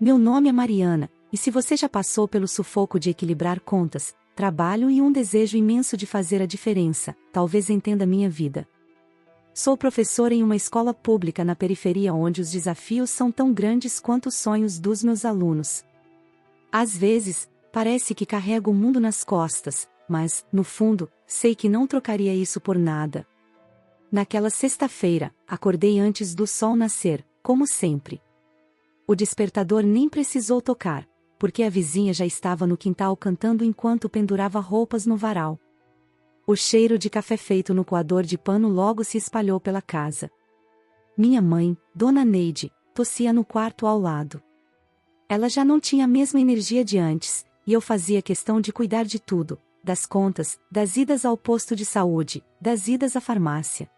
Meu nome é Mariana, e se você já passou pelo sufoco de equilibrar contas, trabalho e um desejo imenso de fazer a diferença, talvez entenda minha vida. Sou professora em uma escola pública na periferia onde os desafios são tão grandes quanto os sonhos dos meus alunos. Às vezes, parece que carrego o mundo nas costas, mas, no fundo, sei que não trocaria isso por nada. Naquela sexta-feira, acordei antes do sol nascer, como sempre. O despertador nem precisou tocar, porque a vizinha já estava no quintal cantando enquanto pendurava roupas no varal. O cheiro de café feito no coador de pano logo se espalhou pela casa. Minha mãe, Dona Neide, tossia no quarto ao lado. Ela já não tinha a mesma energia de antes, e eu fazia questão de cuidar de tudo, das contas, das idas ao posto de saúde, das idas à farmácia.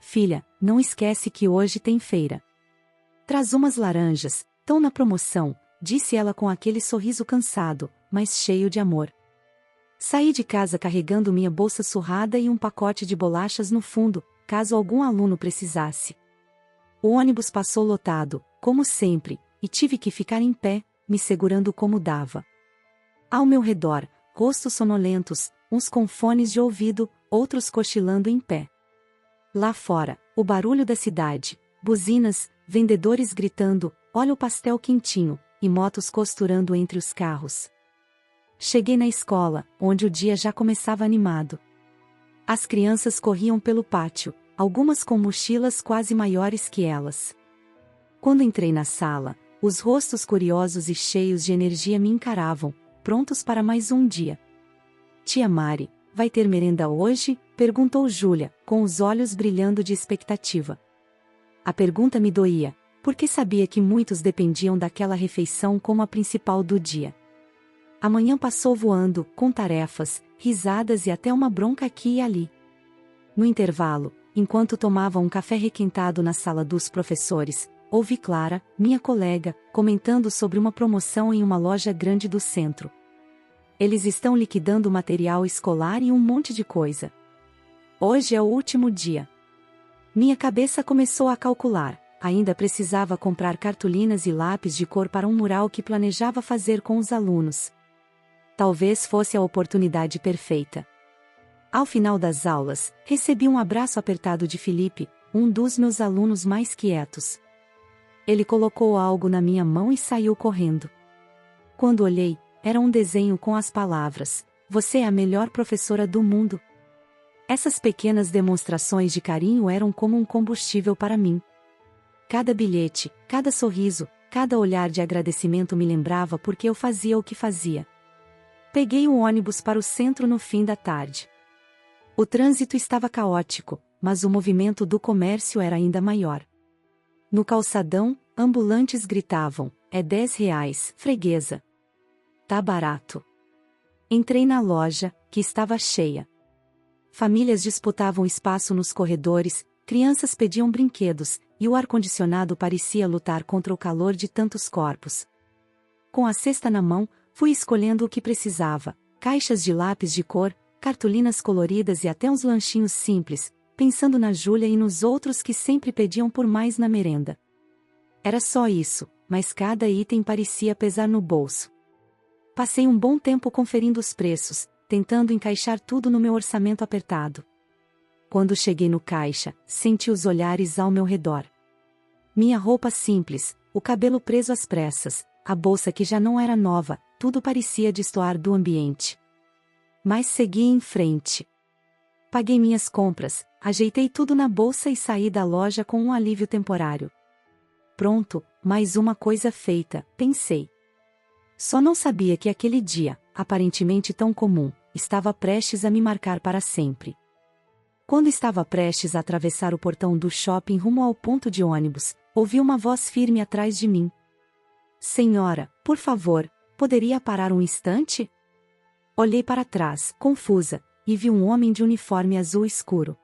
Filha, não esquece que hoje tem feira. Traz umas laranjas, tão na promoção, disse ela com aquele sorriso cansado, mas cheio de amor. Saí de casa carregando minha bolsa surrada e um pacote de bolachas no fundo, caso algum aluno precisasse. O ônibus passou lotado, como sempre, e tive que ficar em pé, me segurando como dava. Ao meu redor, rostos sonolentos, uns com fones de ouvido, outros cochilando em pé. Lá fora, o barulho da cidade, buzinas, vendedores gritando, olha o pastel quentinho, e motos costurando entre os carros. Cheguei na escola, onde o dia já começava animado. As crianças corriam pelo pátio, algumas com mochilas quase maiores que elas. Quando entrei na sala, os rostos curiosos e cheios de energia me encaravam, prontos para mais um dia. Tia Mari, vai ter merenda hoje? Perguntou Júlia, com os olhos brilhando de expectativa. A pergunta me doía, porque sabia que muitos dependiam daquela refeição como a principal do dia. A manhã passou voando, com tarefas, risadas e até uma bronca aqui e ali. No intervalo, enquanto tomava um café requentado na sala dos professores, ouvi Clara, minha colega, comentando sobre uma promoção em uma loja grande do centro. Eles estão liquidando material escolar e um monte de coisa. Hoje é o último dia. Minha cabeça começou a calcular, ainda precisava comprar cartolinas e lápis de cor para um mural que planejava fazer com os alunos. Talvez fosse a oportunidade perfeita. Ao final das aulas, recebi um abraço apertado de Felipe, um dos meus alunos mais quietos. Ele colocou algo na minha mão e saiu correndo. Quando olhei, era um desenho com as palavras: "Você é a melhor professora do mundo." Essas pequenas demonstrações de carinho eram como um combustível para mim. Cada bilhete, cada sorriso, cada olhar de agradecimento me lembrava por que eu fazia o que fazia. Peguei o ônibus para o centro no fim da tarde. O trânsito estava caótico, mas o movimento do comércio era ainda maior. No calçadão, ambulantes gritavam: "É R$ 10, freguesa." Tá barato. Entrei na loja, que estava cheia. Famílias disputavam espaço nos corredores, crianças pediam brinquedos, e o ar-condicionado parecia lutar contra o calor de tantos corpos. Com a cesta na mão, fui escolhendo o que precisava: caixas de lápis de cor, cartolinas coloridas e até uns lanchinhos simples, pensando na Júlia e nos outros que sempre pediam por mais na merenda. Era só isso, mas cada item parecia pesar no bolso. Passei um bom tempo conferindo os preços, tentando encaixar tudo no meu orçamento apertado. Quando cheguei no caixa, senti os olhares ao meu redor. Minha roupa simples, o cabelo preso às pressas, a bolsa que já não era nova, tudo parecia destoar do ambiente. Mas segui em frente. Paguei minhas compras, ajeitei tudo na bolsa e saí da loja com um alívio temporário. Pronto, mais uma coisa feita, pensei. Só não sabia que aquele dia, aparentemente tão comum, estava prestes a me marcar para sempre. Quando estava prestes a atravessar o portão do shopping rumo ao ponto de ônibus, ouvi uma voz firme atrás de mim. "Senhora, por favor, poderia parar um instante?" Olhei para trás, confusa, e vi um homem de uniforme azul escuro.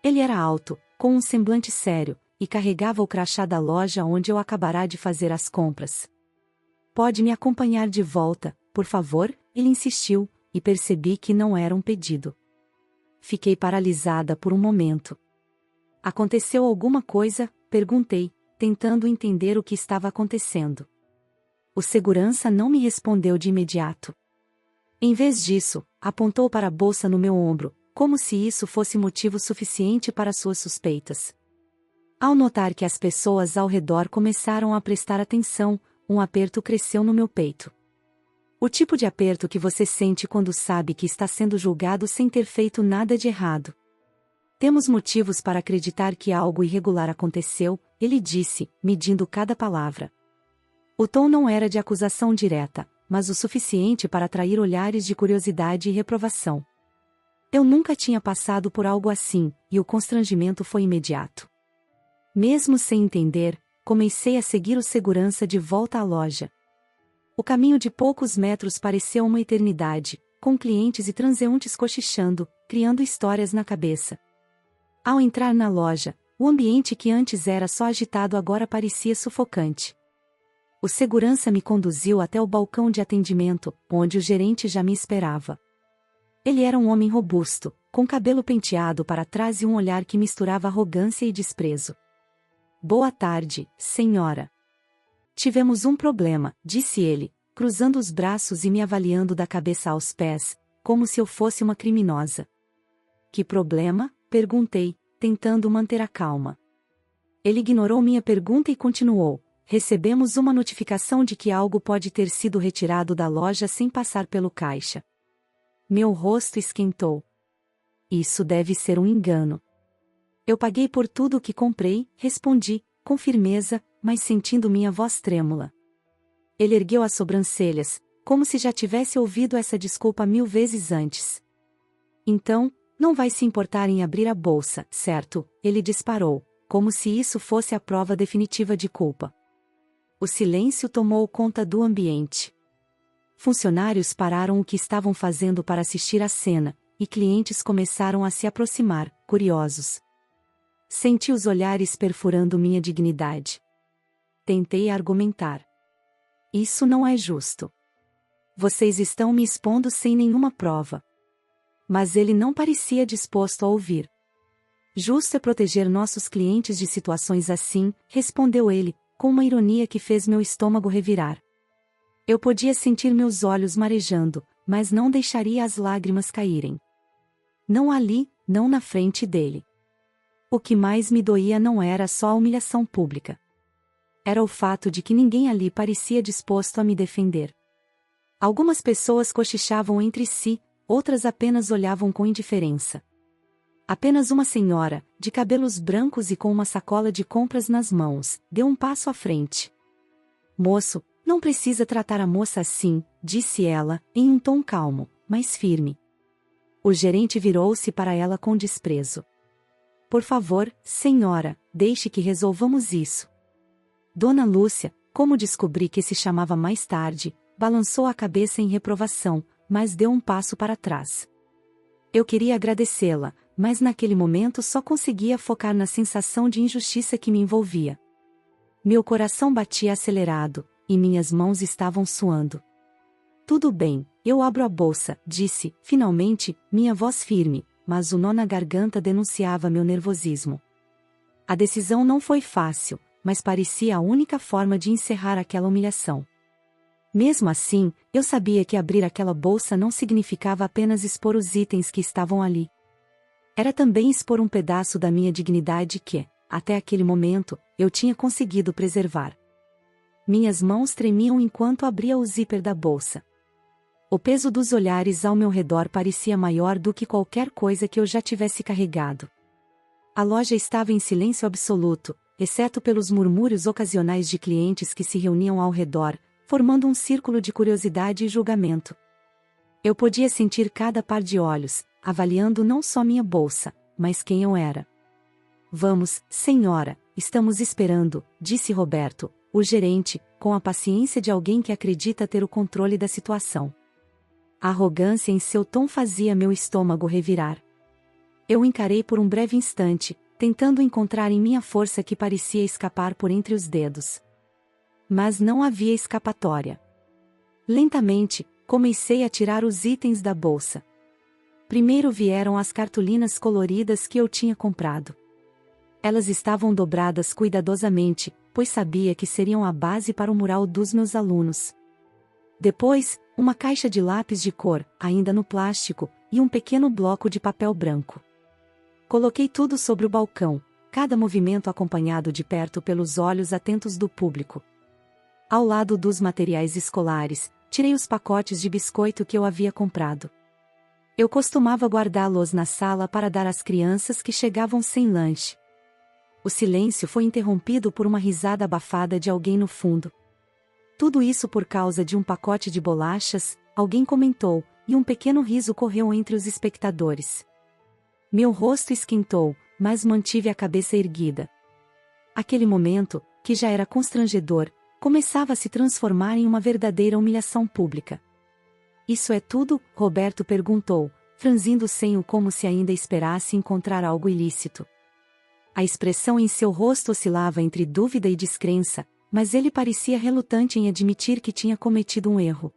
Ele era alto, com um semblante sério, e carregava o crachá da loja onde eu acabara de fazer as compras. "Pode me acompanhar de volta, por favor?" Ele insistiu, e percebi que não era um pedido. Fiquei paralisada por um momento. "Aconteceu alguma coisa?" perguntei, tentando entender o que estava acontecendo. O segurança não me respondeu de imediato. Em vez disso, apontou para a bolsa no meu ombro, como se isso fosse motivo suficiente para suas suspeitas. Ao notar que as pessoas ao redor começaram a prestar atenção, um aperto cresceu no meu peito. O tipo de aperto que você sente quando sabe que está sendo julgado sem ter feito nada de errado. Temos motivos para acreditar que algo irregular aconteceu, ele disse, medindo cada palavra. O tom não era de acusação direta, mas o suficiente para atrair olhares de curiosidade e reprovação. Eu nunca tinha passado por algo assim, e o constrangimento foi imediato. Mesmo sem entender, comecei a seguir o segurança de volta à loja. O caminho de poucos metros pareceu uma eternidade, com clientes e transeuntes cochichando, criando histórias na cabeça. Ao entrar na loja, o ambiente que antes era só agitado agora parecia sufocante. O segurança me conduziu até o balcão de atendimento, onde o gerente já me esperava. Ele era um homem robusto, com cabelo penteado para trás e um olhar que misturava arrogância e desprezo. Boa tarde, senhora. Tivemos um problema, disse ele, cruzando os braços e me avaliando da cabeça aos pés, como se eu fosse uma criminosa. Que problema? Perguntei, tentando manter a calma. Ele ignorou minha pergunta e continuou. Recebemos uma notificação de que algo pode ter sido retirado da loja sem passar pelo caixa. Meu rosto esquentou. Isso deve ser um engano. Eu paguei por tudo o que comprei, respondi, com firmeza, mas sentindo minha voz trêmula. Ele ergueu as sobrancelhas, como se já tivesse ouvido essa desculpa 1000 vezes antes. Então, não vai se importar em abrir a bolsa, certo? Ele disparou, como se isso fosse a prova definitiva de culpa. O silêncio tomou conta do ambiente. Funcionários pararam o que estavam fazendo para assistir à cena, e clientes começaram a se aproximar, curiosos. Senti os olhares perfurando minha dignidade. Tentei argumentar. Isso não é justo. Vocês estão me expondo sem nenhuma prova. Mas ele não parecia disposto a ouvir. Justo é proteger nossos clientes de situações assim, respondeu ele, com uma ironia que fez meu estômago revirar. Eu podia sentir meus olhos marejando, mas não deixaria as lágrimas caírem. Não ali, não na frente dele. O que mais me doía não era só a humilhação pública. Era o fato de que ninguém ali parecia disposto a me defender. Algumas pessoas cochichavam entre si, outras apenas olhavam com indiferença. Apenas uma senhora, de cabelos brancos e com uma sacola de compras nas mãos, deu um passo à frente. Moço, não precisa tratar a moça assim, disse ela, em um tom calmo, mas firme. O gerente virou-se para ela com desprezo. Por favor, senhora, deixe que resolvamos isso. Dona Lúcia, como descobri que se chamava mais tarde, balançou a cabeça em reprovação, mas deu um passo para trás. Eu queria agradecê-la, mas naquele momento só conseguia focar na sensação de injustiça que me envolvia. Meu coração batia acelerado, e minhas mãos estavam suando. Tudo bem, eu abro a bolsa, disse, finalmente, minha voz firme, mas o nó na garganta denunciava meu nervosismo. A decisão não foi fácil, mas parecia a única forma de encerrar aquela humilhação. Mesmo assim, eu sabia que abrir aquela bolsa não significava apenas expor os itens que estavam ali. Era também expor um pedaço da minha dignidade que, até aquele momento, eu tinha conseguido preservar. Minhas mãos tremiam enquanto abria o zíper da bolsa. O peso dos olhares ao meu redor parecia maior do que qualquer coisa que eu já tivesse carregado. A loja estava em silêncio absoluto, exceto pelos murmúrios ocasionais de clientes que se reuniam ao redor, formando um círculo de curiosidade e julgamento. Eu podia sentir cada par de olhos, avaliando não só minha bolsa, mas quem eu era. Vamos, senhora, estamos esperando, disse Roberto, o gerente, com a paciência de alguém que acredita ter o controle da situação. A arrogância em seu tom fazia meu estômago revirar. Eu o encarei por um breve instante, tentando encontrar em minha força que parecia escapar por entre os dedos. Mas não havia escapatória. Lentamente, comecei a tirar os itens da bolsa. Primeiro vieram as cartolinas coloridas que eu tinha comprado. Elas estavam dobradas cuidadosamente, pois sabia que seriam a base para o mural dos meus alunos. Depois, uma caixa de lápis de cor, ainda no plástico, e um pequeno bloco de papel branco. Coloquei tudo sobre o balcão, cada movimento acompanhado de perto pelos olhos atentos do público. Ao lado dos materiais escolares, tirei os pacotes de biscoito que eu havia comprado. Eu costumava guardá-los na sala para dar às crianças que chegavam sem lanche. O silêncio foi interrompido por uma risada abafada de alguém no fundo. Tudo isso por causa de um pacote de bolachas, alguém comentou, e um pequeno riso correu entre os espectadores. Meu rosto esquentou, mas mantive a cabeça erguida. Aquele momento, que já era constrangedor, começava a se transformar em uma verdadeira humilhação pública. Isso é tudo? Roberto perguntou, franzindo o senho como se ainda esperasse encontrar algo ilícito. A expressão em seu rosto oscilava entre dúvida e descrença, mas ele parecia relutante em admitir que tinha cometido um erro.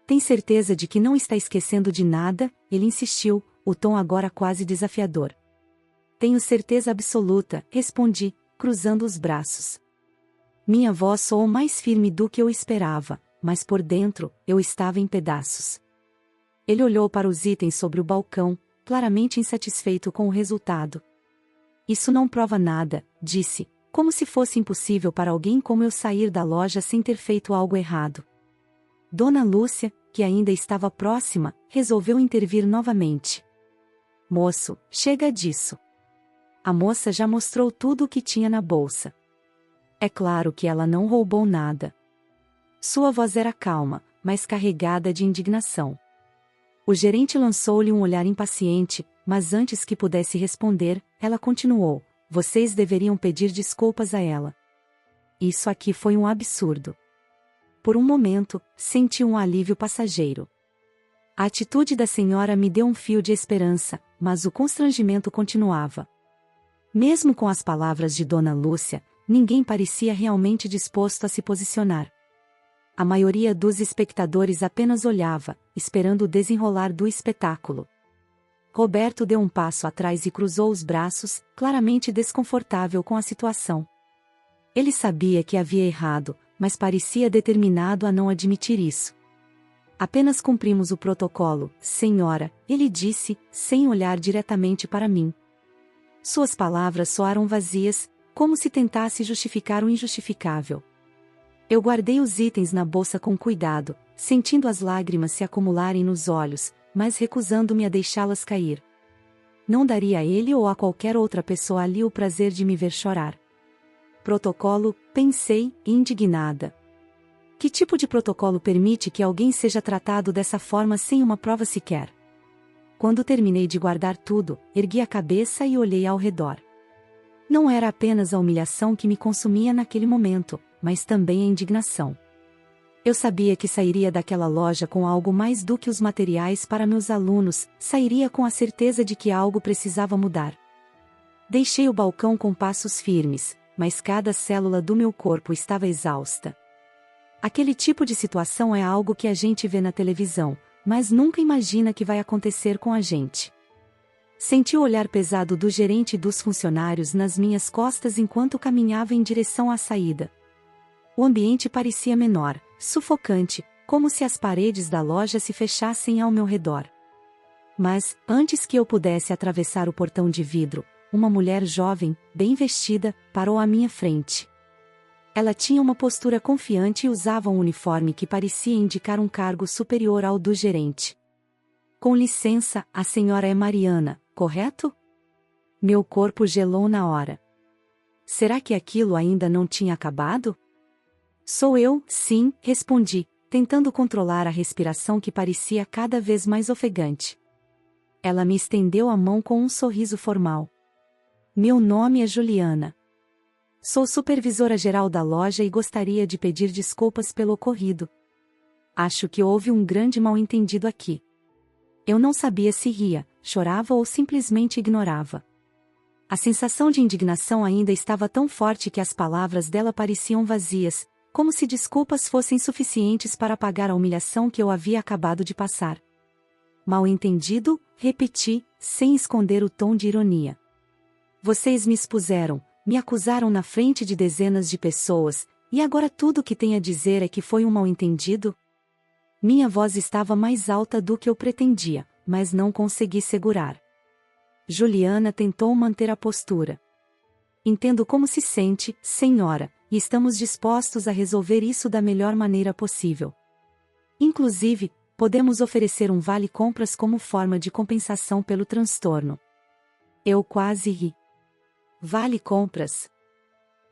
Tem certeza de que não está esquecendo de nada? Ele insistiu, o tom agora quase desafiador. Tenho certeza absoluta, respondi, cruzando os braços. Minha voz soou mais firme do que eu esperava, mas por dentro, eu estava em pedaços. Ele olhou para os itens sobre o balcão, claramente insatisfeito com o resultado. Isso não prova nada, disse, como se fosse impossível para alguém como eu sair da loja sem ter feito algo errado. Dona Lúcia, que ainda estava próxima, resolveu intervir novamente. Moço, chega disso. A moça já mostrou tudo o que tinha na bolsa. É claro que ela não roubou nada. Sua voz era calma, mas carregada de indignação. O gerente lançou-lhe um olhar impaciente, mas antes que pudesse responder, ela continuou: vocês deveriam pedir desculpas a ela. Isso aqui foi um absurdo. Por um momento, senti um alívio passageiro. A atitude da senhora me deu um fio de esperança, mas o constrangimento continuava. Mesmo com as palavras de Dona Lúcia, ninguém parecia realmente disposto a se posicionar. A maioria dos espectadores apenas olhava, esperando o desenrolar do espetáculo. Roberto deu um passo atrás e cruzou os braços, claramente desconfortável com a situação. Ele sabia que havia errado, mas parecia determinado a não admitir isso. Apenas cumprimos o protocolo, senhora, ele disse, sem olhar diretamente para mim. Suas palavras soaram vazias, como se tentasse justificar o injustificável. Eu guardei os itens na bolsa com cuidado, sentindo as lágrimas se acumularem nos olhos, mas recusando-me a deixá-las cair. Não daria a ele ou a qualquer outra pessoa ali o prazer de me ver chorar. Protocolo, pensei, indignada. Que tipo de protocolo permite que alguém seja tratado dessa forma sem uma prova sequer? Quando terminei de guardar tudo, ergui a cabeça e olhei ao redor. Não era apenas a humilhação que me consumia naquele momento, mas também a indignação. Eu sabia que sairia daquela loja com algo mais do que os materiais para meus alunos, sairia com a certeza de que algo precisava mudar. Deixei o balcão com passos firmes, mas cada célula do meu corpo estava exausta. Aquele tipo de situação é algo que a gente vê na televisão, mas nunca imagina que vai acontecer com a gente. Senti o olhar pesado do gerente e dos funcionários nas minhas costas enquanto caminhava em direção à saída. O ambiente parecia menor, sufocante, como se as paredes da loja se fechassem ao meu redor. Mas, antes que eu pudesse atravessar o portão de vidro, uma mulher jovem, bem vestida, parou à minha frente. Ela tinha uma postura confiante e usava um uniforme que parecia indicar um cargo superior ao do gerente. Com licença, a senhora é Mariana, correto? Meu corpo gelou na hora. Será que aquilo ainda não tinha acabado? Sou eu, sim, respondi, tentando controlar a respiração que parecia cada vez mais ofegante. Ela me estendeu a mão com um sorriso formal. Meu nome é Juliana. Sou supervisora geral da loja e gostaria de pedir desculpas pelo ocorrido. Acho que houve um grande mal-entendido aqui. Eu não sabia se ria, chorava ou simplesmente ignorava. A sensação de indignação ainda estava tão forte que as palavras dela pareciam vazias, como se desculpas fossem suficientes para apagar a humilhação que eu havia acabado de passar. Mal-entendido, repeti, sem esconder o tom de ironia. Vocês me expuseram, me acusaram na frente de dezenas de pessoas, e agora tudo o que tem a dizer é que foi um mal-entendido? Minha voz estava mais alta do que eu pretendia, mas não consegui segurar. Juliana tentou manter a postura. Entendo como se sente, senhora, e estamos dispostos a resolver isso da melhor maneira possível. Inclusive, podemos oferecer um vale-compras como forma de compensação pelo transtorno. Eu quase ri. Vale-compras?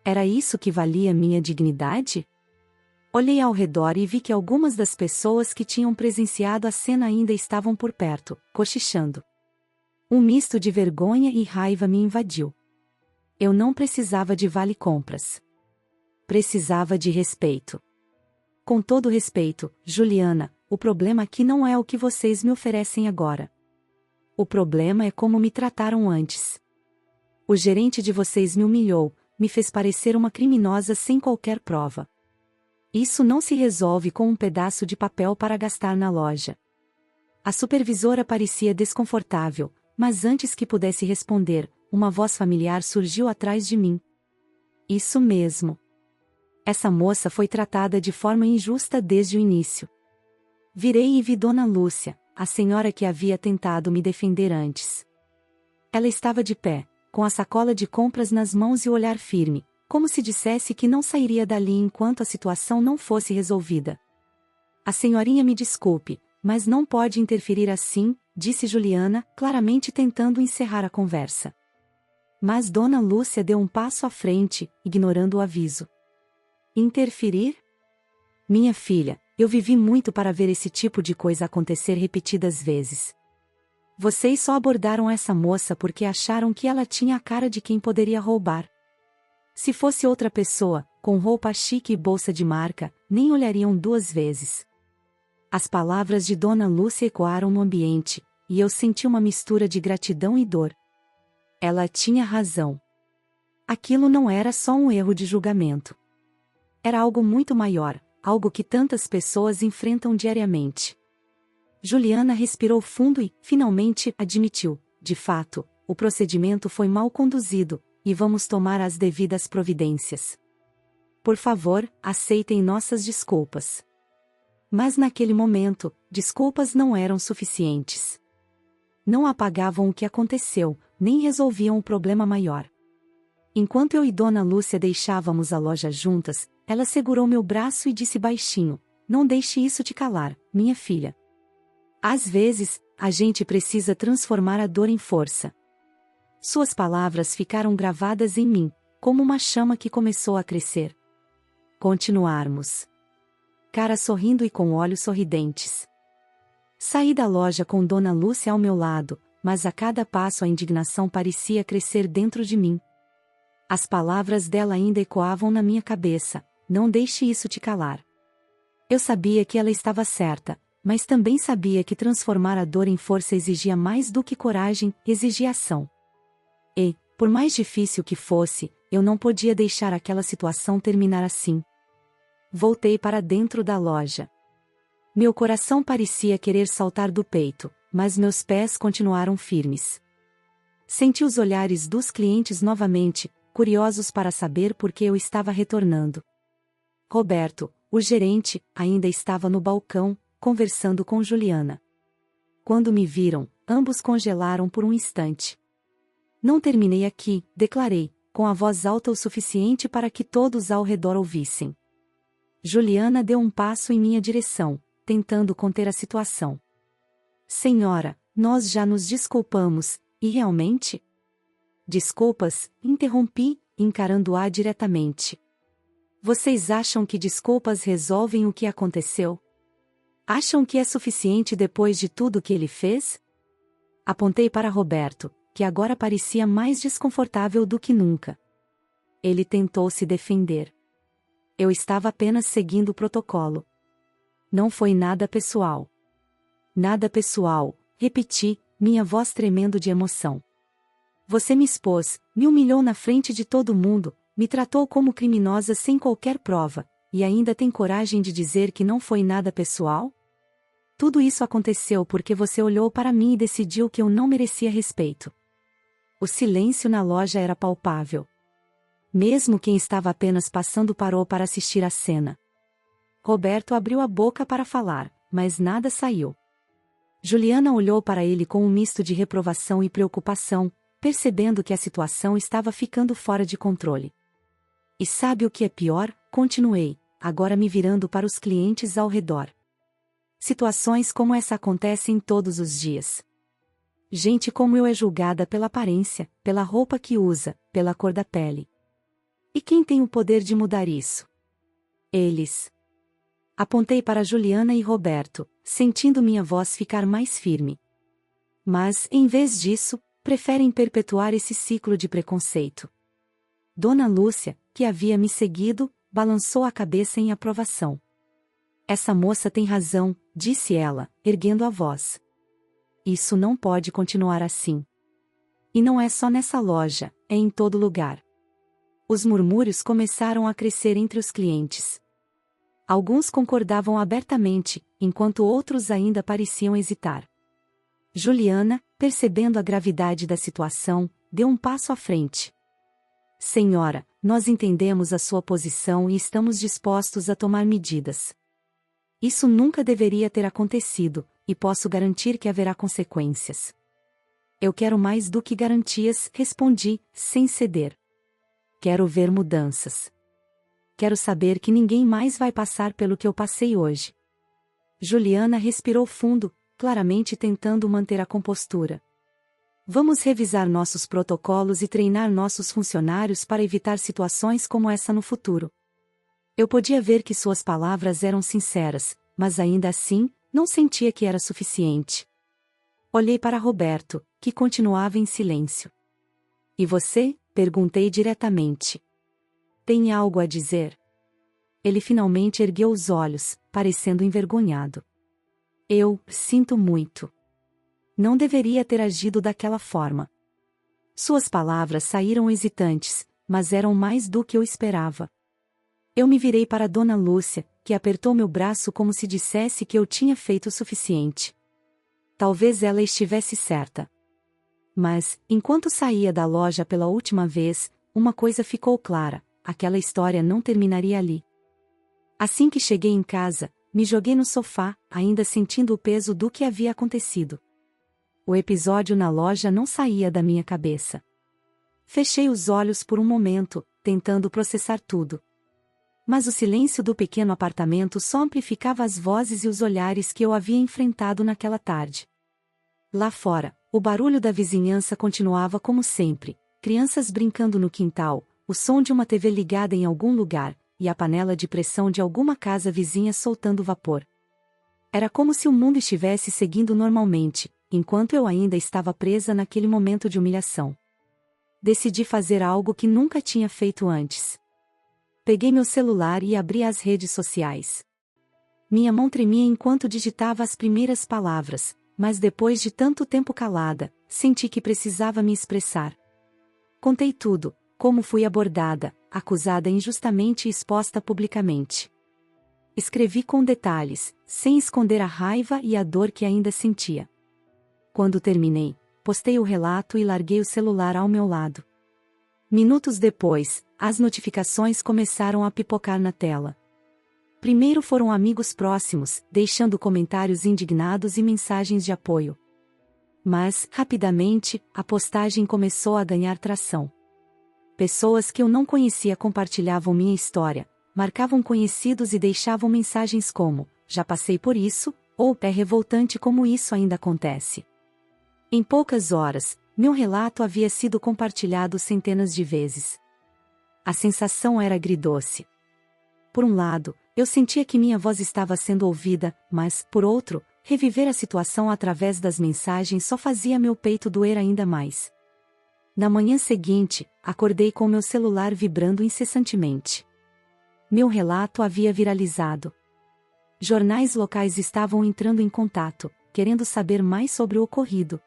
Era isso que valia minha dignidade? Olhei ao redor e vi que algumas das pessoas que tinham presenciado a cena ainda estavam por perto, cochichando. Um misto de vergonha e raiva me invadiu. Eu não precisava de vale-compras. Precisava de respeito. Com todo respeito, Juliana, o problema aqui não é o que vocês me oferecem agora. O problema é como me trataram antes. O gerente de vocês me humilhou, me fez parecer uma criminosa sem qualquer prova. Isso não se resolve com um pedaço de papel para gastar na loja. A supervisora parecia desconfortável, mas antes que pudesse responder, uma voz familiar surgiu atrás de mim. Isso mesmo. Essa moça foi tratada de forma injusta desde o início. Virei e vi Dona Lúcia, a senhora que havia tentado me defender antes. Ela estava de pé, com a sacola de compras nas mãos e o olhar firme, como se dissesse que não sairia dali enquanto a situação não fosse resolvida. A senhorinha me desculpe, mas não pode interferir assim, disse Juliana, claramente tentando encerrar a conversa. Mas Dona Lúcia deu um passo à frente, ignorando o aviso. Interferir? Minha filha, eu vivi muito para ver esse tipo de coisa acontecer repetidas vezes. Vocês só abordaram essa moça porque acharam que ela tinha a cara de quem poderia roubar. Se fosse outra pessoa, com roupa chique e bolsa de marca, nem olhariam duas vezes. As palavras de Dona Lúcia ecoaram no ambiente, e eu senti uma mistura de gratidão e dor. Ela tinha razão. Aquilo não era só um erro de julgamento. Era algo muito maior, algo que tantas pessoas enfrentam diariamente. Juliana respirou fundo e, finalmente, admitiu: de fato, o procedimento foi mal conduzido, e vamos tomar as devidas providências. Por favor, aceitem nossas desculpas. Mas naquele momento, desculpas não eram suficientes. Não apagavam o que aconteceu, nem resolviam o problema maior. Enquanto eu e Dona Lúcia deixávamos a loja juntas, ela segurou meu braço e disse baixinho: não deixe isso te calar, minha filha. Às vezes, a gente precisa transformar a dor em força. Suas palavras ficaram gravadas em mim, como uma chama que começou a crescer. Continuarmos. Cara sorrindo e com olhos sorridentes. Saí da loja com Dona Lúcia ao meu lado, mas a cada passo a indignação parecia crescer dentro de mim. As palavras dela ainda ecoavam na minha cabeça: não deixe isso te calar. Eu sabia que ela estava certa, mas também sabia que transformar a dor em força exigia mais do que coragem, exigia ação. E, por mais difícil que fosse, eu não podia deixar aquela situação terminar assim. Voltei para dentro da loja. Meu coração parecia querer saltar do peito, mas meus pés continuaram firmes. Senti os olhares dos clientes novamente, curiosos para saber por que eu estava retornando. Roberto, o gerente, ainda estava no balcão, conversando com Juliana. Quando me viram, ambos congelaram por um instante. Não terminei aqui, declarei, com a voz alta o suficiente para que todos ao redor ouvissem. Juliana deu um passo em minha direção, tentando conter a situação. Senhora, nós já nos desculpamos, e realmente? Desculpas, interrompi, encarando-a diretamente. Vocês acham que desculpas resolvem o que aconteceu? Acham que é suficiente depois de tudo que ele fez? Apontei para Roberto, que agora parecia mais desconfortável do que nunca. Ele tentou se defender. Eu estava apenas seguindo o protocolo. Não foi nada pessoal. Nada pessoal, repeti, minha voz tremendo de emoção. Você me expôs, me humilhou na frente de todo mundo, me tratou como criminosa sem qualquer prova, e ainda tem coragem de dizer que não foi nada pessoal? Tudo isso aconteceu porque você olhou para mim e decidiu que eu não merecia respeito. O silêncio na loja era palpável. Mesmo quem estava apenas passando parou para assistir à cena. Roberto abriu a boca para falar, mas nada saiu. Juliana olhou para ele com um misto de reprovação e preocupação, percebendo que a situação estava ficando fora de controle. E sabe o que é pior? Continuei, agora me virando para os clientes ao redor. Situações como essa acontecem todos os dias. Gente como eu é julgada pela aparência, pela roupa que usa, pela cor da pele. E quem tem o poder de mudar isso? Eles. Apontei para Juliana e Roberto, sentindo minha voz ficar mais firme. Mas, em vez disso, preferem perpetuar esse ciclo de preconceito. Dona Lúcia, que havia me seguido, balançou a cabeça em aprovação. Essa moça tem razão, disse ela, erguendo a voz. Isso não pode continuar assim. E não é só nessa loja, é em todo lugar. Os murmúrios começaram a crescer entre os clientes. Alguns concordavam abertamente, enquanto outros ainda pareciam hesitar. Juliana, percebendo a gravidade da situação, deu um passo à frente. Senhora, nós entendemos a sua posição e estamos dispostos a tomar medidas. Isso nunca deveria ter acontecido, e posso garantir que haverá consequências. Eu quero mais do que garantias, respondi, sem ceder. Quero ver mudanças. Quero saber que ninguém mais vai passar pelo que eu passei hoje. Juliana respirou fundo, claramente tentando manter a compostura. Vamos revisar nossos protocolos e treinar nossos funcionários para evitar situações como essa no futuro. Eu podia ver que suas palavras eram sinceras, mas ainda assim, não sentia que era suficiente. Olhei para Roberto, que continuava em silêncio. E você? Perguntei diretamente. Tem algo a dizer? Ele finalmente ergueu os olhos, parecendo envergonhado. Eu sinto muito. Não deveria ter agido daquela forma. Suas palavras saíram hesitantes, mas eram mais do que eu esperava. Eu me virei para Dona Lúcia, que apertou meu braço como se dissesse que eu tinha feito o suficiente. Talvez ela estivesse certa. Mas, enquanto saía da loja pela última vez, uma coisa ficou clara: aquela história não terminaria ali. Assim que cheguei em casa, me joguei no sofá, ainda sentindo o peso do que havia acontecido. O episódio na loja não saía da minha cabeça. Fechei os olhos por um momento, tentando processar tudo. Mas o silêncio do pequeno apartamento só amplificava as vozes e os olhares que eu havia enfrentado naquela tarde. Lá fora, o barulho da vizinhança continuava como sempre, crianças brincando no quintal, o som de uma TV ligada em algum lugar, e a panela de pressão de alguma casa vizinha soltando vapor. Era como se o mundo estivesse seguindo normalmente, enquanto eu ainda estava presa naquele momento de humilhação. Decidi fazer algo que nunca tinha feito antes. Peguei meu celular e abri as redes sociais. Minha mão tremia enquanto digitava as primeiras palavras, mas depois de tanto tempo calada, senti que precisava me expressar. Contei tudo, como fui abordada, acusada injustamente e exposta publicamente. Escrevi com detalhes, sem esconder a raiva e a dor que ainda sentia. Quando terminei, postei o relato e larguei o celular ao meu lado. Minutos depois, as notificações começaram a pipocar na tela. Primeiro foram amigos próximos, deixando comentários indignados e mensagens de apoio. Mas, rapidamente, a postagem começou a ganhar tração. Pessoas que eu não conhecia compartilhavam minha história, marcavam conhecidos e deixavam mensagens como: já passei por isso, ou é revoltante como isso ainda acontece. Em poucas horas, meu relato havia sido compartilhado centenas de vezes. A sensação era agridoce. Por um lado, eu sentia que minha voz estava sendo ouvida, mas, por outro, reviver a situação através das mensagens só fazia meu peito doer ainda mais. Na manhã seguinte, acordei com meu celular vibrando incessantemente. Meu relato havia viralizado. Jornais locais estavam entrando em contato, querendo saber mais sobre o ocorrido.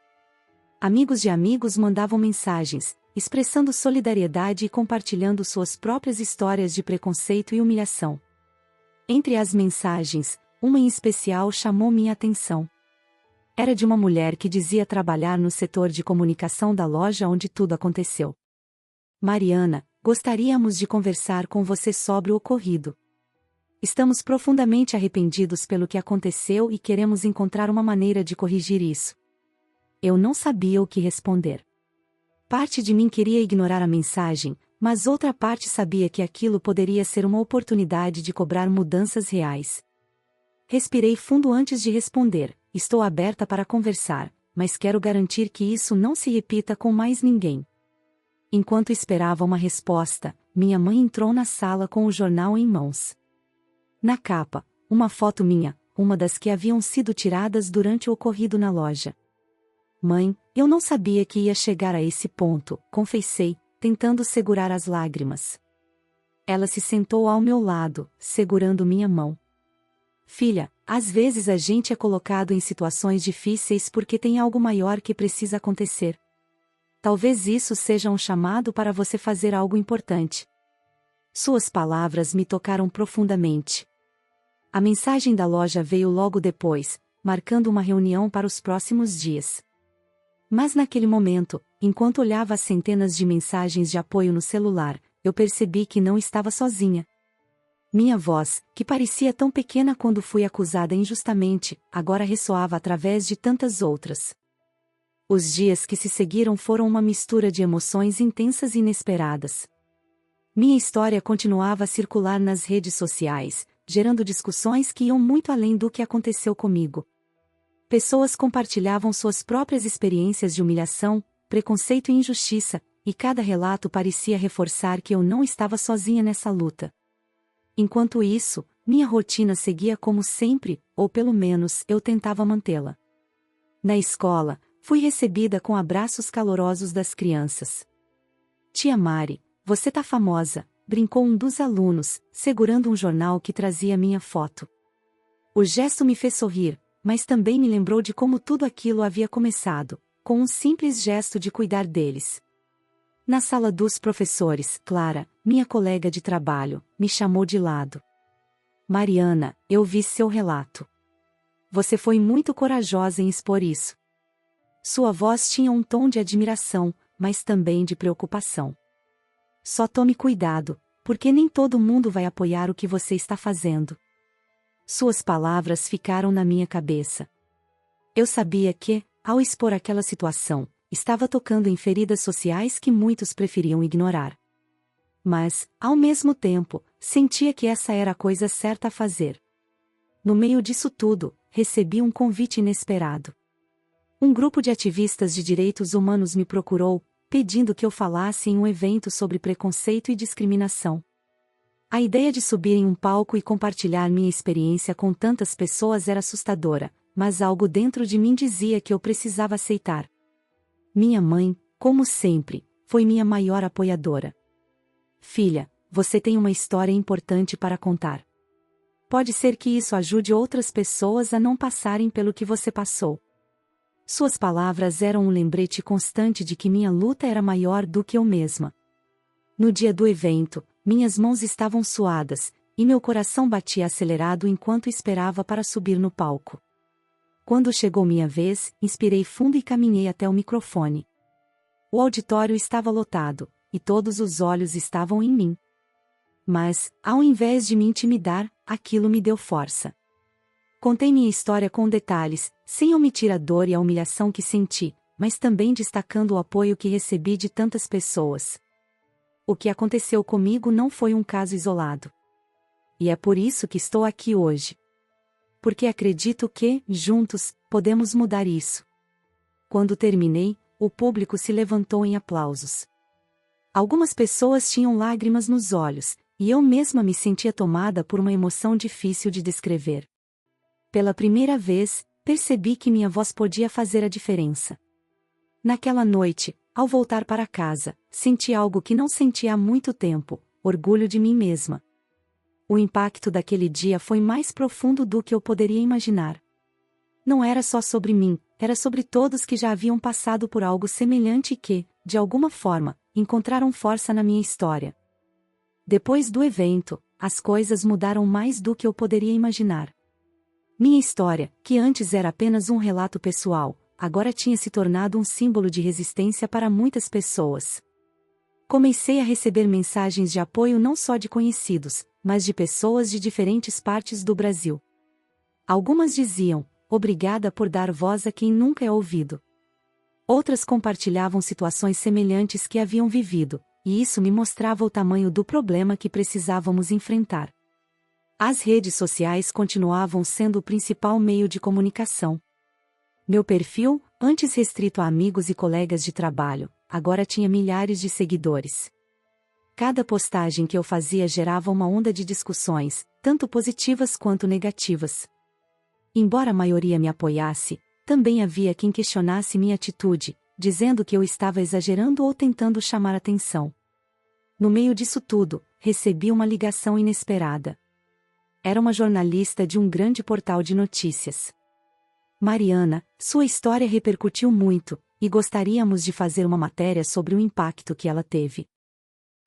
Amigos de amigos mandavam mensagens, expressando solidariedade e compartilhando suas próprias histórias de preconceito e humilhação. Entre as mensagens, uma em especial chamou minha atenção. Era de uma mulher que dizia trabalhar no setor de comunicação da loja onde tudo aconteceu. Mariana, gostaríamos de conversar com você sobre o ocorrido. Estamos profundamente arrependidos pelo que aconteceu e queremos encontrar uma maneira de corrigir isso. Eu não sabia o que responder. Parte de mim queria ignorar a mensagem, mas outra parte sabia que aquilo poderia ser uma oportunidade de cobrar mudanças reais. Respirei fundo antes de responder. Estou aberta para conversar, mas quero garantir que isso não se repita com mais ninguém. Enquanto esperava uma resposta, minha mãe entrou na sala com o jornal em mãos. Na capa, uma foto minha, uma das que haviam sido tiradas durante o ocorrido na loja. Mãe, eu não sabia que ia chegar a esse ponto, confessei, tentando segurar as lágrimas. Ela se sentou ao meu lado, segurando minha mão. Filha, às vezes a gente é colocado em situações difíceis porque tem algo maior que precisa acontecer. Talvez isso seja um chamado para você fazer algo importante. Suas palavras me tocaram profundamente. A mensagem da loja veio logo depois, marcando uma reunião para os próximos dias. Mas naquele momento, enquanto olhava as centenas de mensagens de apoio no celular, eu percebi que não estava sozinha. Minha voz, que parecia tão pequena quando fui acusada injustamente, agora ressoava através de tantas outras. Os dias que se seguiram foram uma mistura de emoções intensas e inesperadas. Minha história continuava a circular nas redes sociais, gerando discussões que iam muito além do que aconteceu comigo. Pessoas compartilhavam suas próprias experiências de humilhação, preconceito e injustiça, e cada relato parecia reforçar que eu não estava sozinha nessa luta. Enquanto isso, minha rotina seguia como sempre, ou pelo menos eu tentava mantê-la. Na escola, fui recebida com abraços calorosos das crianças. Tia Mari, você tá famosa, brincou um dos alunos, segurando um jornal que trazia minha foto. O gesto me fez sorrir, mas também me lembrou de como tudo aquilo havia começado, com um simples gesto de cuidar deles. Na sala dos professores, Clara, minha colega de trabalho, me chamou de lado. Mariana, eu vi seu relato. Você foi muito corajosa em expor isso. Sua voz tinha um tom de admiração, mas também de preocupação. Só tome cuidado, porque nem todo mundo vai apoiar o que você está fazendo. Suas palavras ficaram na minha cabeça. Eu sabia que, ao expor aquela situação, estava tocando em feridas sociais que muitos preferiam ignorar. Mas, ao mesmo tempo, sentia que essa era a coisa certa a fazer. No meio disso tudo, recebi um convite inesperado. Um grupo de ativistas de direitos humanos me procurou, pedindo que eu falasse em um evento sobre preconceito e discriminação. A ideia de subir em um palco e compartilhar minha experiência com tantas pessoas era assustadora, mas algo dentro de mim dizia que eu precisava aceitar. Minha mãe, como sempre, foi minha maior apoiadora. Filha, você tem uma história importante para contar. Pode ser que isso ajude outras pessoas a não passarem pelo que você passou. Suas palavras eram um lembrete constante de que minha luta era maior do que eu mesma. No dia do evento, minhas mãos estavam suadas, e meu coração batia acelerado enquanto esperava para subir no palco. Quando chegou minha vez, inspirei fundo e caminhei até o microfone. O auditório estava lotado, e todos os olhos estavam em mim. Mas, ao invés de me intimidar, aquilo me deu força. Contei minha história com detalhes, sem omitir a dor e a humilhação que senti, mas também destacando o apoio que recebi de tantas pessoas. O que aconteceu comigo não foi um caso isolado. E é por isso que estou aqui hoje. Porque acredito que, juntos, podemos mudar isso. Quando terminei, o público se levantou em aplausos. Algumas pessoas tinham lágrimas nos olhos, e eu mesma me sentia tomada por uma emoção difícil de descrever. Pela primeira vez, percebi que minha voz podia fazer a diferença. Naquela noite, ao voltar para casa, senti algo que não sentia há muito tempo: orgulho de mim mesma. O impacto daquele dia foi mais profundo do que eu poderia imaginar. Não era só sobre mim, era sobre todos que já haviam passado por algo semelhante e que, de alguma forma, encontraram força na minha história. Depois do evento, as coisas mudaram mais do que eu poderia imaginar. Minha história, que antes era apenas um relato pessoal, agora tinha se tornado um símbolo de resistência para muitas pessoas. Comecei a receber mensagens de apoio não só de conhecidos, mas de pessoas de diferentes partes do Brasil. Algumas diziam: "Obrigada por dar voz a quem nunca é ouvido." Outras compartilhavam situações semelhantes que haviam vivido, e isso me mostrava o tamanho do problema que precisávamos enfrentar. As redes sociais continuavam sendo o principal meio de comunicação. Meu perfil, antes restrito a amigos e colegas de trabalho, agora tinha milhares de seguidores. Cada postagem que eu fazia gerava uma onda de discussões, tanto positivas quanto negativas. Embora a maioria me apoiasse, também havia quem questionasse minha atitude, dizendo que eu estava exagerando ou tentando chamar atenção. No meio disso tudo, recebi uma ligação inesperada. Era uma jornalista de um grande portal de notícias. "Mariana, sua história repercutiu muito, e gostaríamos de fazer uma matéria sobre o impacto que ela teve.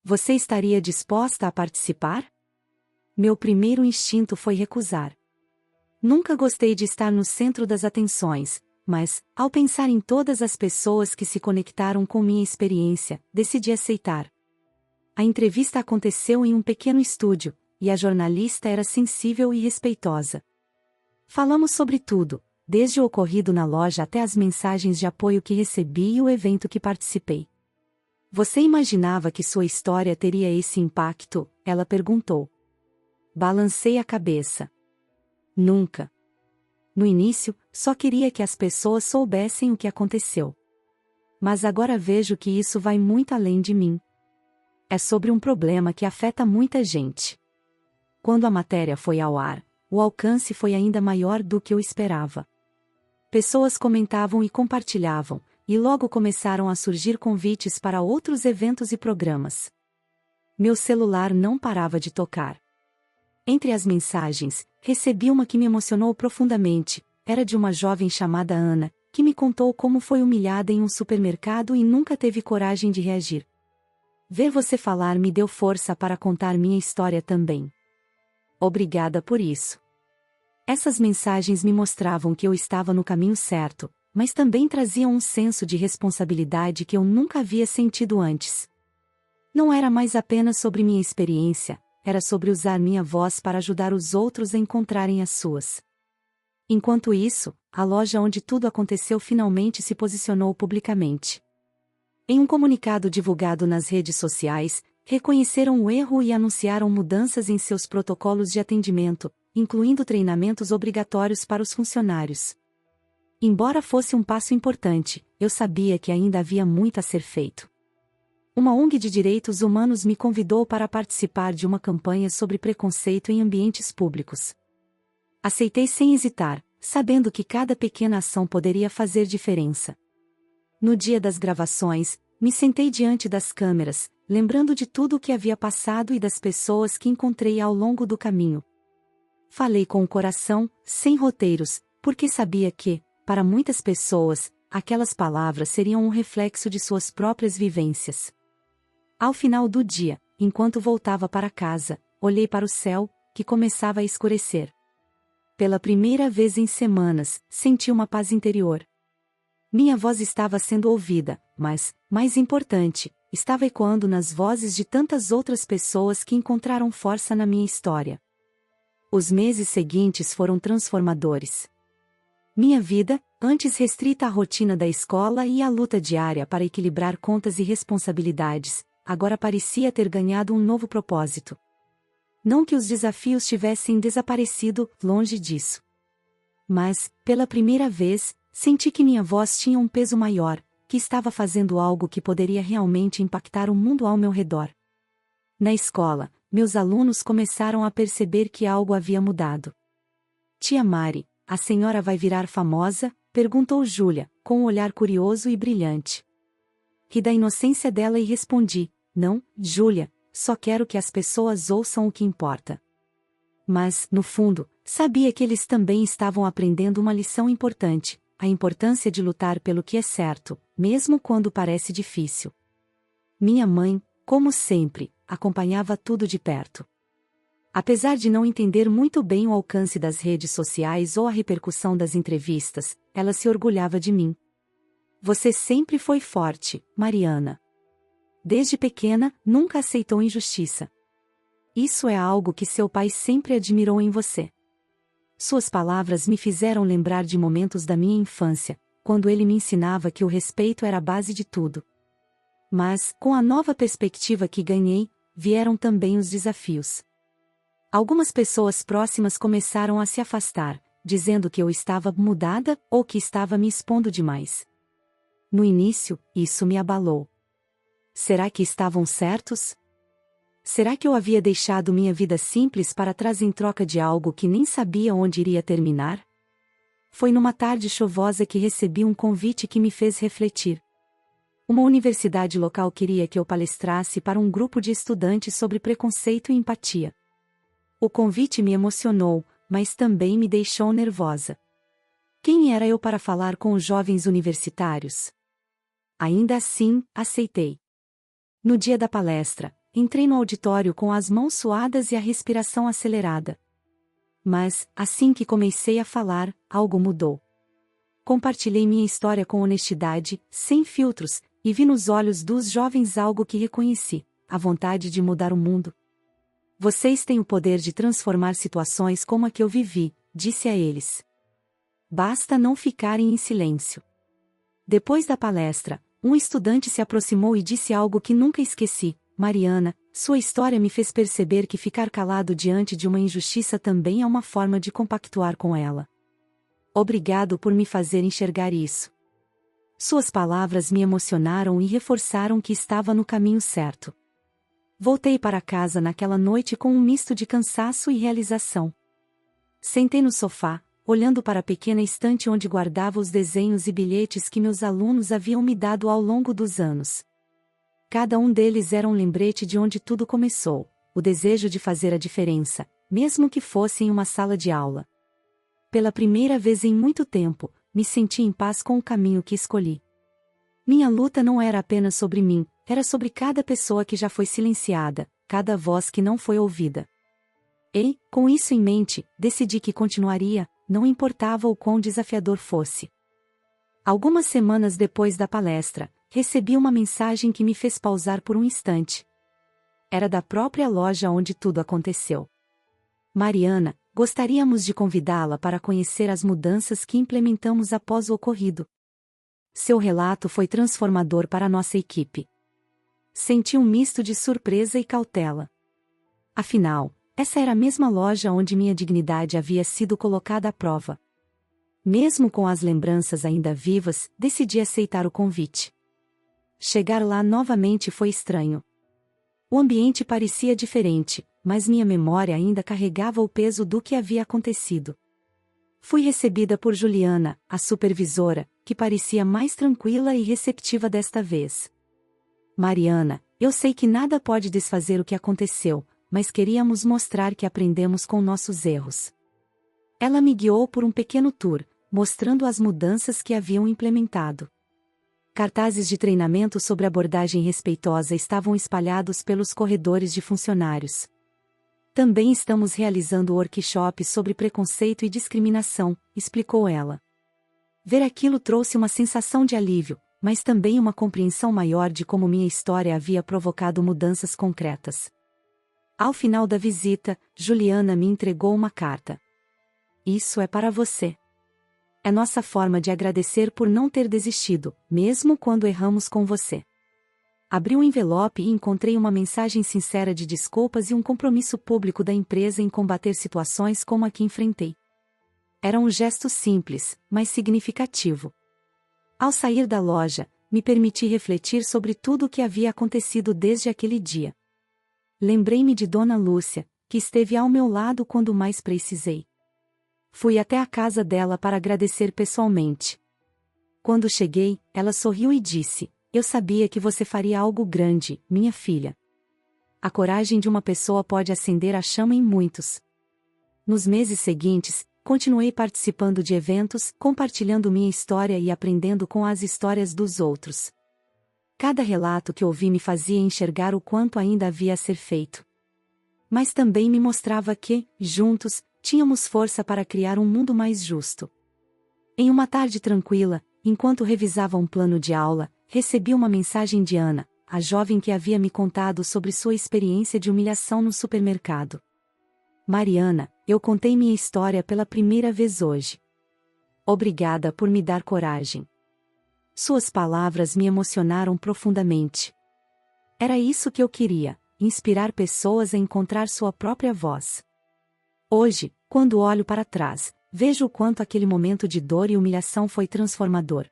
Você estaria disposta a participar?" Meu primeiro instinto foi recusar. Nunca gostei de estar no centro das atenções, mas, ao pensar em todas as pessoas que se conectaram com minha experiência, decidi aceitar. A entrevista aconteceu em um pequeno estúdio, e a jornalista era sensível e respeitosa. Falamos sobre tudo, desde o ocorrido na loja até as mensagens de apoio que recebi e o evento que participei. "Você imaginava que sua história teria esse impacto?" ela perguntou. Balancei a cabeça. Nunca. No início, só queria que as pessoas soubessem o que aconteceu. Mas agora vejo que isso vai muito além de mim. É sobre um problema que afeta muita gente. Quando a matéria foi ao ar, o alcance foi ainda maior do que eu esperava. Pessoas comentavam e compartilhavam, e logo começaram a surgir convites para outros eventos e programas. Meu celular não parava de tocar. Entre as mensagens, recebi uma que me emocionou profundamente. Era de uma jovem chamada Ana, que me contou como foi humilhada em um supermercado e nunca teve coragem de reagir. Ver você falar me deu força para contar minha história também. Obrigada por isso. Essas mensagens me mostravam que eu estava no caminho certo, mas também traziam um senso de responsabilidade que eu nunca havia sentido antes. Não era mais apenas sobre minha experiência, era sobre usar minha voz para ajudar os outros a encontrarem as suas. Enquanto isso, a loja onde tudo aconteceu finalmente se posicionou publicamente. Em um comunicado divulgado nas redes sociais, reconheceram o erro e anunciaram mudanças em seus protocolos de atendimento, incluindo treinamentos obrigatórios para os funcionários. Embora fosse um passo importante, eu sabia que ainda havia muito a ser feito. Uma ONG de direitos humanos me convidou para participar de uma campanha sobre preconceito em ambientes públicos. Aceitei sem hesitar, sabendo que cada pequena ação poderia fazer diferença. No dia das gravações, me sentei diante das câmeras, lembrando de tudo o que havia passado e das pessoas que encontrei ao longo do caminho. Falei com o coração, sem roteiros, porque sabia que, para muitas pessoas, aquelas palavras seriam um reflexo de suas próprias vivências. Ao final do dia, enquanto voltava para casa, olhei para o céu, que começava a escurecer. Pela primeira vez em semanas, senti uma paz interior. Minha voz estava sendo ouvida, mas, mais importante, estava ecoando nas vozes de tantas outras pessoas que encontraram força na minha história. Os meses seguintes foram transformadores. Minha vida, antes restrita à rotina da escola e à luta diária para equilibrar contas e responsabilidades, agora parecia ter ganhado um novo propósito. Não que os desafios tivessem desaparecido, longe disso. Mas, pela primeira vez, senti que minha voz tinha um peso maior, que estava fazendo algo que poderia realmente impactar o mundo ao meu redor. Na escola, meus alunos começaram a perceber que algo havia mudado. "Tia Mari, a senhora vai virar famosa?" perguntou Júlia, com um olhar curioso e brilhante. Ri da inocência dela e respondi: "Não, Júlia, só quero que as pessoas ouçam o que importa." Mas, no fundo, sabia que eles também estavam aprendendo uma lição importante: a importância de lutar pelo que é certo, mesmo quando parece difícil. Minha mãe, como sempre, acompanhava tudo de perto. Apesar de não entender muito bem o alcance das redes sociais ou a repercussão das entrevistas, ela se orgulhava de mim. "Você sempre foi forte, Mariana." desde pequena, nunca aceitou injustiça. Isso é algo que seu pai sempre admirou em você. Suas palavras me fizeram lembrar de momentos da minha infância, quando ele me ensinava que o respeito era a base de tudo. Mas, com a nova perspectiva que ganhei, vieram também os desafios. Algumas pessoas próximas começaram a se afastar, dizendo que eu estava mudada ou que estava me expondo demais. No início, isso me abalou. Será que estavam certos? Será que eu havia deixado minha vida simples para trás em troca de algo que nem sabia onde iria terminar? Foi numa tarde chuvosa que recebi um convite que me fez refletir. Uma universidade local queria que eu palestrasse para um grupo de estudantes sobre preconceito e empatia. O convite me emocionou, mas também me deixou nervosa. Quem era eu para falar com os jovens universitários? Ainda assim, aceitei. No dia da palestra, entrei no auditório com as mãos suadas e a respiração acelerada. Mas, assim que comecei a falar, algo mudou. Compartilhei minha história com honestidade, sem filtros, e vi nos olhos dos jovens algo que reconheci: a vontade de mudar o mundo. Vocês têm o poder de transformar situações como a que eu vivi, disse a eles. Basta não ficarem em silêncio. Depois da palestra, um estudante se aproximou e disse algo que nunca esqueci: Mariana, sua história me fez perceber que ficar calado diante de uma injustiça também é uma forma de compactuar com ela. Obrigado por me fazer enxergar isso. Suas palavras me emocionaram e reforçaram que estava no caminho certo. Voltei para casa naquela noite com um misto de cansaço e realização. Sentei no sofá, olhando para a pequena estante onde guardava os desenhos e bilhetes que meus alunos haviam me dado ao longo dos anos. Cada um deles era um lembrete de onde tudo começou, o desejo de fazer a diferença, mesmo que fosse em uma sala de aula. Pela primeira vez em muito tempo, me senti em paz com o caminho que escolhi. Minha luta não era apenas sobre mim, era sobre cada pessoa que já foi silenciada, cada voz que não foi ouvida. E, com isso em mente, decidi que continuaria, não importava o quão desafiador fosse. Algumas semanas depois da palestra, recebi uma mensagem que me fez pausar por um instante. Era da própria loja onde tudo aconteceu. Mariana, gostaríamos de convidá-la para conhecer as mudanças que implementamos após o ocorrido. Seu relato foi transformador para a nossa equipe. Senti um misto de surpresa e cautela. Afinal, essa era a mesma loja onde minha dignidade havia sido colocada à prova. Mesmo com as lembranças ainda vivas, decidi aceitar o convite. Chegar lá novamente foi estranho. O ambiente parecia diferente, mas minha memória ainda carregava o peso do que havia acontecido. Fui recebida por Juliana, a supervisora, que parecia mais tranquila e receptiva desta vez. Mariana, eu sei que nada pode desfazer o que aconteceu, mas queríamos mostrar que aprendemos com nossos erros. Ela me guiou por um pequeno tour, mostrando as mudanças que haviam implementado. Cartazes de treinamento sobre abordagem respeitosa estavam espalhados pelos corredores de funcionários. Também estamos realizando workshops sobre preconceito e discriminação, explicou ela. Ver aquilo trouxe uma sensação de alívio, mas também uma compreensão maior de como minha história havia provocado mudanças concretas. Ao final da visita, Juliana me entregou uma carta. Isso é para você. É nossa forma de agradecer por não ter desistido, mesmo quando erramos com você. Abri um envelope e encontrei uma mensagem sincera de desculpas e um compromisso público da empresa em combater situações como a que enfrentei. Era um gesto simples, mas significativo. Ao sair da loja, me permiti refletir sobre tudo o que havia acontecido desde aquele dia. Lembrei-me de Dona Lúcia, que esteve ao meu lado quando mais precisei. Fui até a casa dela para agradecer pessoalmente. Quando cheguei, ela sorriu e disse: Eu sabia que você faria algo grande, minha filha. A coragem de uma pessoa pode acender a chama em muitos. Nos meses seguintes, continuei participando de eventos, compartilhando minha história e aprendendo com as histórias dos outros. Cada relato que ouvi me fazia enxergar o quanto ainda havia a ser feito. Mas também me mostrava que, juntos, tínhamos força para criar um mundo mais justo. Em uma tarde tranquila, enquanto revisava um plano de aula, recebi uma mensagem de Ana, a jovem que havia me contado sobre sua experiência de humilhação no supermercado. Mariana, eu contei minha história pela primeira vez hoje. Obrigada por me dar coragem. Suas palavras me emocionaram profundamente. Era isso que eu queria, inspirar pessoas a encontrar sua própria voz. Hoje, quando olho para trás, vejo o quanto aquele momento de dor e humilhação foi transformador.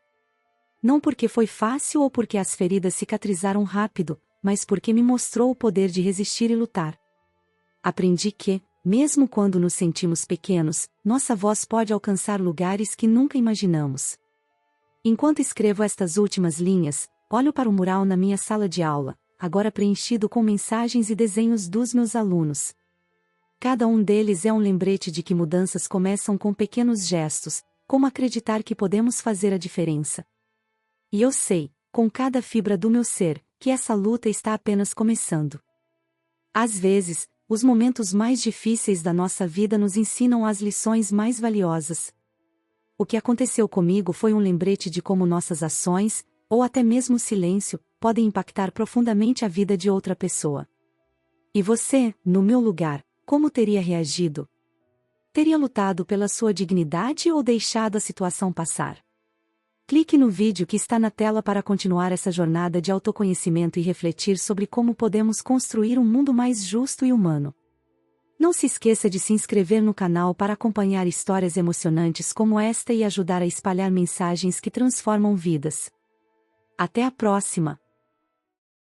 Não porque foi fácil ou porque as feridas cicatrizaram rápido, mas porque me mostrou o poder de resistir e lutar. Aprendi que, mesmo quando nos sentimos pequenos, nossa voz pode alcançar lugares que nunca imaginamos. Enquanto escrevo estas últimas linhas, olho para o mural na minha sala de aula, agora preenchido com mensagens e desenhos dos meus alunos. Cada um deles é um lembrete de que mudanças começam com pequenos gestos, como acreditar que podemos fazer a diferença. E eu sei, com cada fibra do meu ser, que essa luta está apenas começando. Às vezes, os momentos mais difíceis da nossa vida nos ensinam as lições mais valiosas. O que aconteceu comigo foi um lembrete de como nossas ações, ou até mesmo o silêncio, podem impactar profundamente a vida de outra pessoa. E você, no meu lugar, como teria reagido? Teria lutado pela sua dignidade ou deixado a situação passar? Clique no vídeo que está na tela para continuar essa jornada de autoconhecimento e refletir sobre como podemos construir um mundo mais justo e humano. Não se esqueça de se inscrever no canal para acompanhar histórias emocionantes como esta e ajudar a espalhar mensagens que transformam vidas. Até a próxima!